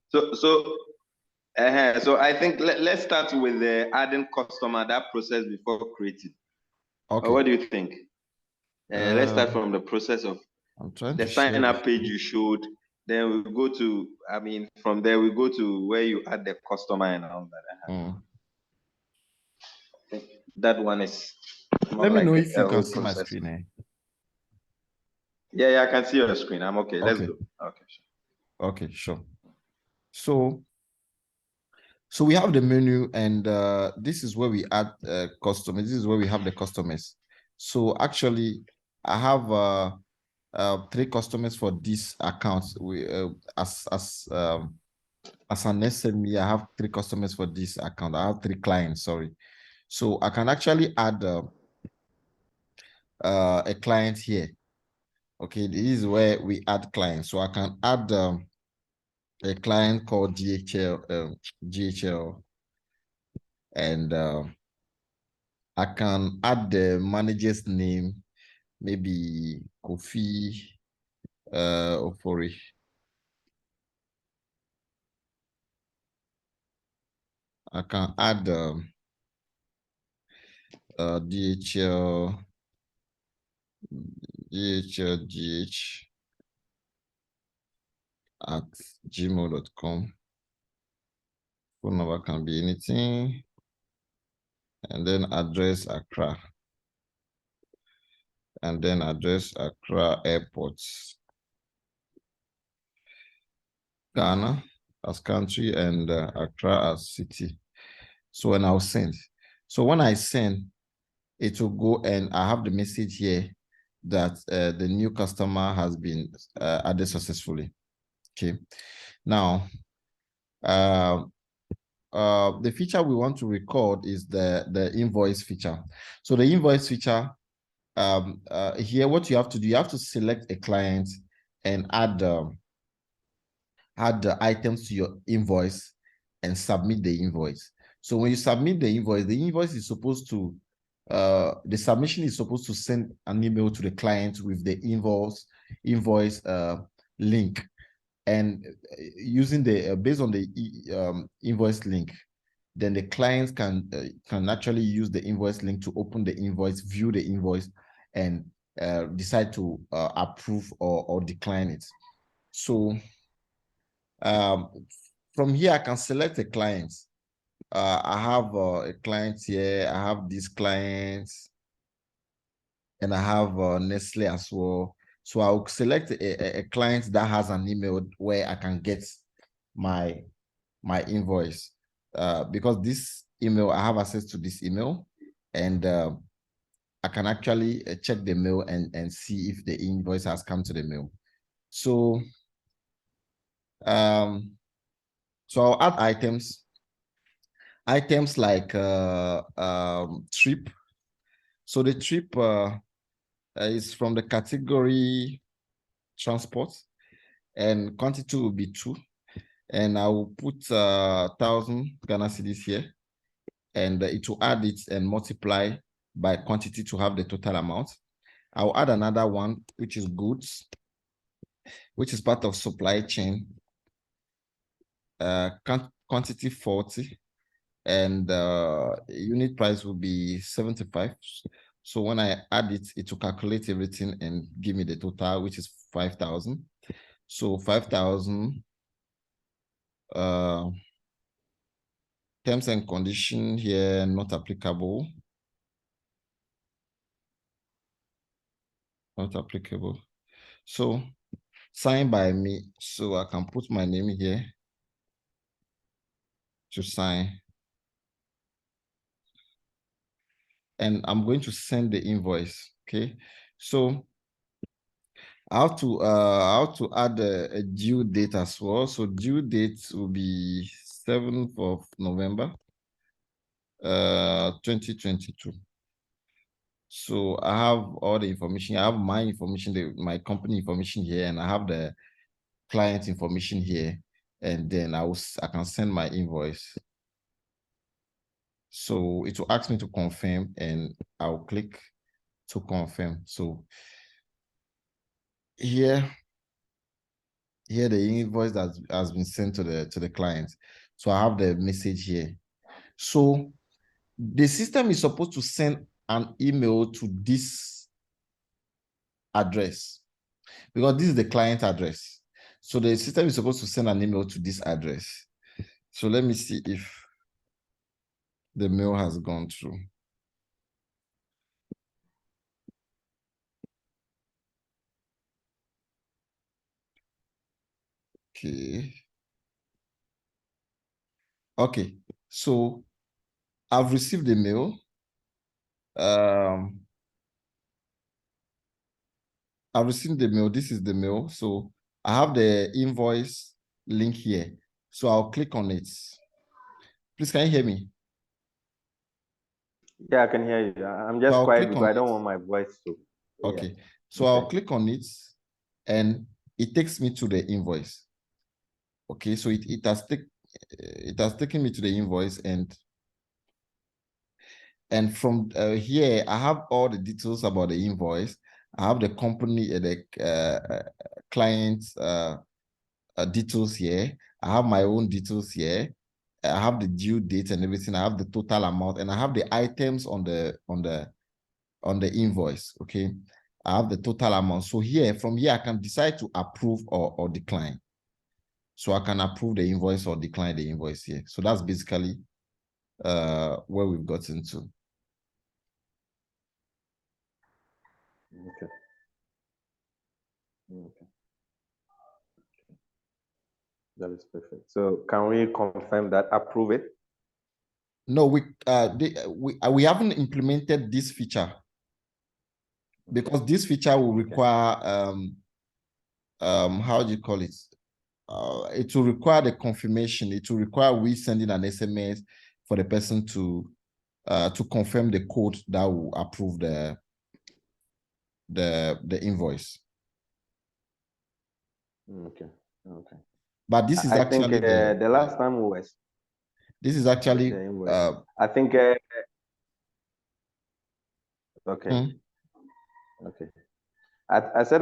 So I think let's start with adding customer, that process before creating. Okay. What do you think? Let's start from the process of the sign up page you showed. Then we go to, from there we go to where you add the customer and all that. That one is. Let me know if you can see my screen. Yeah, I can see your screen. I'm okay. Let's go. Okay, sure. Okay, sure. So we have the menu, and this is where we add customers. This is where we have the customers. So actually, I have 3 customers for this account. We as an SME, I have 3 customers for this account. I have 3 clients. Sorry. So I can actually add a client here. Okay, this is where we add clients. So I can add a client called GHL, and I can add the manager's name, maybe Kofi Ofori. I can add DHL, GH at gmail.com. Phone number can be anything. And then address Accra. And then address Accra Airport. Ghana as country, and Accra as city. So when I'll send. So when I send, it will go, and I have the message here that the new customer has been added successfully. Okay. Now, the feature we want to record is the invoice feature. So the invoice feature, here, what you have to do, you have to select a client and add the items to your invoice and submit the invoice. So when you submit the invoice is supposed to, the submission is supposed to send an email to the client with the invoice link, and using the based on the invoice link, then the clients can actually use the invoice link to open the invoice, view the invoice, and decide to approve or decline it. So from here, I can select a client. I have a client here. I have these clients, and I have Nestle as well. So I'll select a client that has an email where I can get my invoice, because this email, I have access to this email, and I can actually check the mail and see if the invoice has come to the mail. So so I'll add items like trip. So the trip is from the category transport, and quantity will be 2, and I will put 1,000 Ghana cedis here, and it will add it and multiply by quantity to have the total amount. I'll add another one, which is goods, which is part of supply chain, quantity 40, and unit price will be 75. So when I add it, it will calculate everything and give me the total, which is 5,000. So 5,000. Terms and condition here not applicable. Not applicable. So signed by me. So I can put my name here to sign. And I'm going to send the invoice. Okay. So I have to add a due date as well. So due date will be 7th of November, 2022. So I have all the information. I have my information, my company information here, and I have the client information here. And then I can send my invoice. So it will ask me to confirm, and I'll click to confirm. So here here the invoice that has been sent to the client. So I have the message here. So the system is supposed to send an email to this address because this is the client address. So the system is supposed to send an email to this address. So let me see if the mail has gone through. Okay. Okay. So I've received the mail. I've received the mail. This is the mail. So I have the invoice link here. So I'll click on it. Please, can you hear me? Yeah, I can hear you. I'm just quiet because I don't want my voice to. Okay. Yeah. So okay. I'll click on it and it takes me to the invoice. Okay. So it has taken me to the invoice and from here, I have all the details about the invoice. I have the company, the client's details here. I have my own details here. I have the due date and everything. I have the total amount, and I have the items on the invoice. Okay, I have the total amount. So here, from here, I can decide to approve or decline. So I can approve the invoice or decline the invoice here. So that's basically where we've gotten to. Okay. Okay. That is perfect. So can we confirm that approve it? No, we haven't implemented this feature because this feature will require how do you call it? It will require the confirmation. It will require we sending an SMS for the person to confirm the code that will approve the invoice. Okay. Okay. But this is actually the last time we were. This is actually. I think. Okay. Okay. I said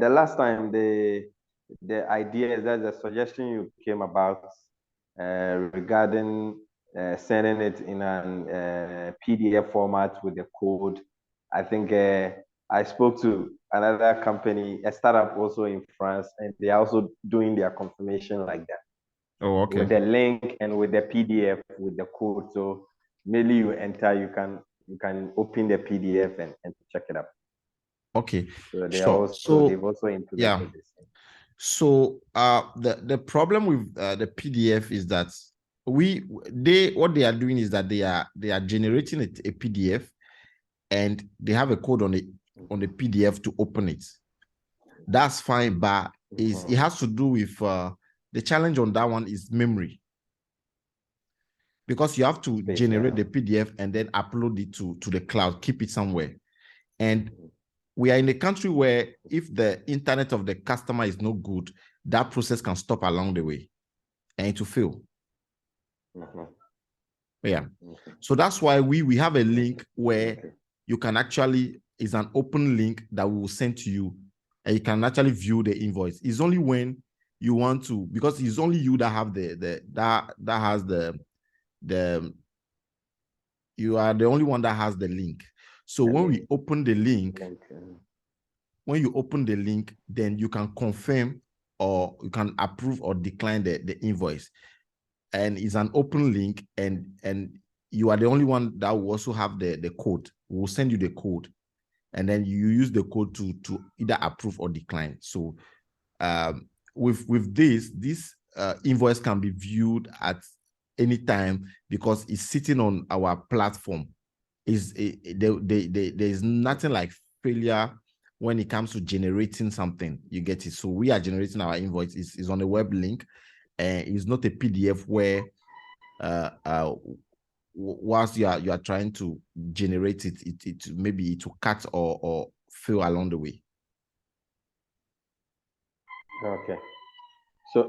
the last time the idea is that the suggestion you came about regarding sending it in an PDF format with the code. I think I spoke to another company, a startup also in France, and they are also doing their confirmation like that. Oh, okay. With the link and with the PDF with the code. So mainly you enter, you can open the PDF and check it out. Okay. So they they've also implemented this. So the problem with the PDF is that what they are doing is that they are generating a PDF and they have a code on the PDF to open it. That's fine, but it has to do with the challenge on that one is memory. Because you have to generate the PDF and then upload it to the cloud, keep it somewhere. And we are in a country where if the internet of the customer is not good, that process can stop along the way and it will fail. Yeah. So that's why we have a link where you can actually, it's an open link that we will send to you and you can actually view the invoice. It's only when you want to, because it's only you that have that has you are the only one that has the link. So when we open the link, when you open the link, then you can confirm or you can approve or decline the invoice. And it's an open link and you are the only one that will also have the code. We'll send you the code and then you use the code to either approve or decline. So with this invoice can be viewed at any time because it's sitting on our platform. There's nothing like failure when it comes to generating something. You get it? So we are generating our invoice. It's on a web link and it's not a PDF where whilst you are trying to generate it maybe it will cut or fail along the way. Okay.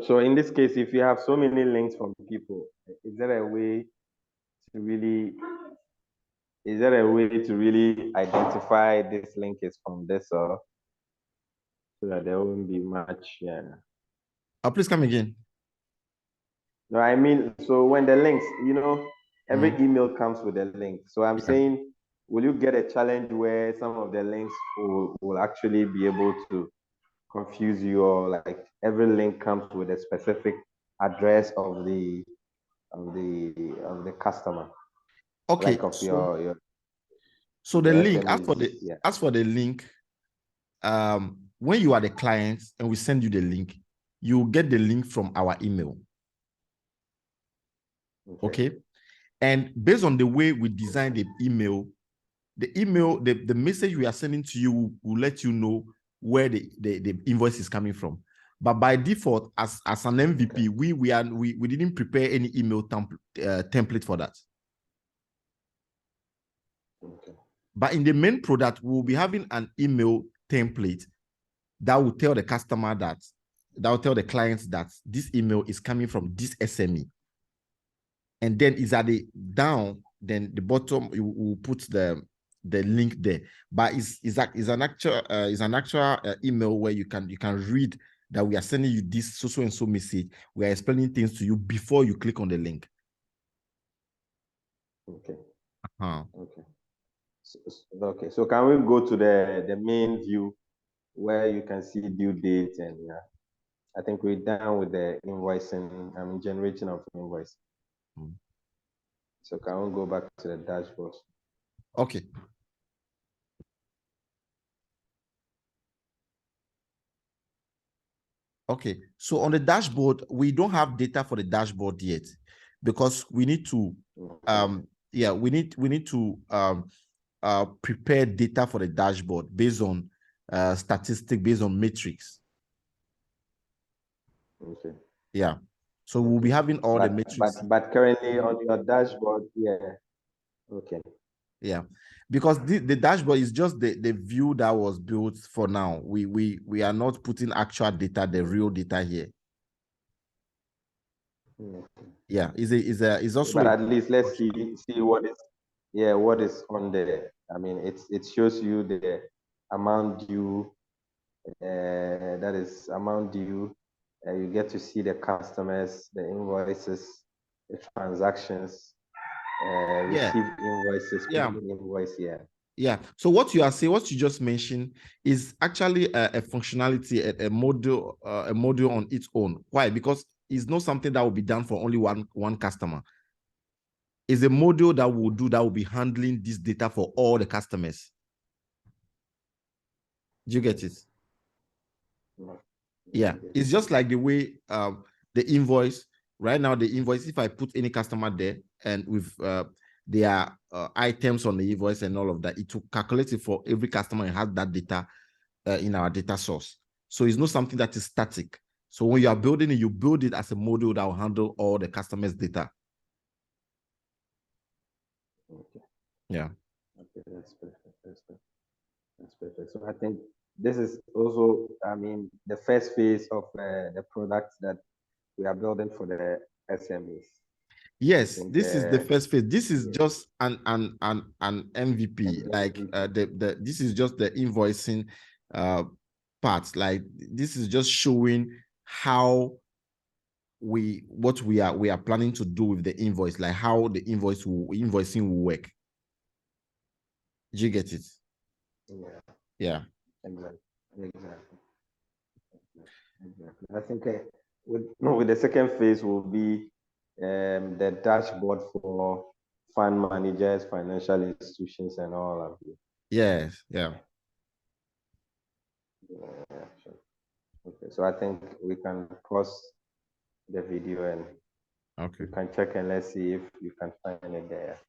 So in this case, if you have so many links from people, is there a way to really identify this link is from this or so that there won't be much? Yeah. Please come again. No, I mean, so when the links, every Mm. email comes with a link. So I'm Yeah. saying, will you get a challenge where some of the links will actually be able to confuse you, or like every link comes with a specific address of the customer, Okay, like of so the your link, SMEs? Yeah. as for the link, when you are the client and we send you the link, you get the link from our email. Okay. And based on the way we design the email, the message we are sending to you will let you know where the invoice is coming from. But by default, as an MVP, we didn't prepare any email template for that. Okay. But in the main product, we'll be having an email template that will tell the customer that will tell the clients that this email is coming from this SME. And then is at the down, then the bottom you will put the link there. But is an actual email where you can read that we are sending you this so and so message. We are explaining things to you before you click on the link. Okay. Okay. Okay. So can we go to the main view where you can see due date, and I think we're done with the invoicing, generation of invoice. So can we go back to the dashboard? Okay. Okay. So on the dashboard, we don't have data for the dashboard yet because we need to we need to prepare data for the dashboard based on statistic, based on metrics. Okay. Yeah. So we'll be having all the metrics. But currently on your dashboard, yeah. Okay. Yeah. Because the dashboard is just the view that was built for now. We are not putting actual data, the real data here. Yeah, is also. But at least let's see what is on there. I mean, it shows you the amount due. That is amount due. You get to see the customers, the invoices, the transactions, receive invoices, pending invoice. Yeah. Yeah. So what you are saying, what you just mentioned, is actually a functionality, a module on its own. Why? Because it's not something that will be done for only one customer. It's a module that will be handling this data for all the customers. Do you get it? Yeah. It's just like the way the invoice right now. The invoice, if I put any customer there and with their items on the invoice and all of that, it will calculate it for every customer and has that data in our data source. So it's not something that is static. So when you are building it, you build it as a module that will handle all the customers' data. Okay. Yeah. Okay, that's perfect. That's perfect. So I think this is also, the first phase of the products that we are building for the SMEs. Yes, think, this is the first phase. This is just an MVP. Like this is just the invoicing part. Like this is just showing how what we are planning to do with the invoice, like how the invoicing will work. Did you get it? Yeah. Yeah. Exactly. I think with the second phase will be the dashboard for fund managers, financial institutions, and all of it. Yes. Yeah. Yeah, sure. Okay, so I think we can pause the video and Okay. you can check and let's see if you can find it there.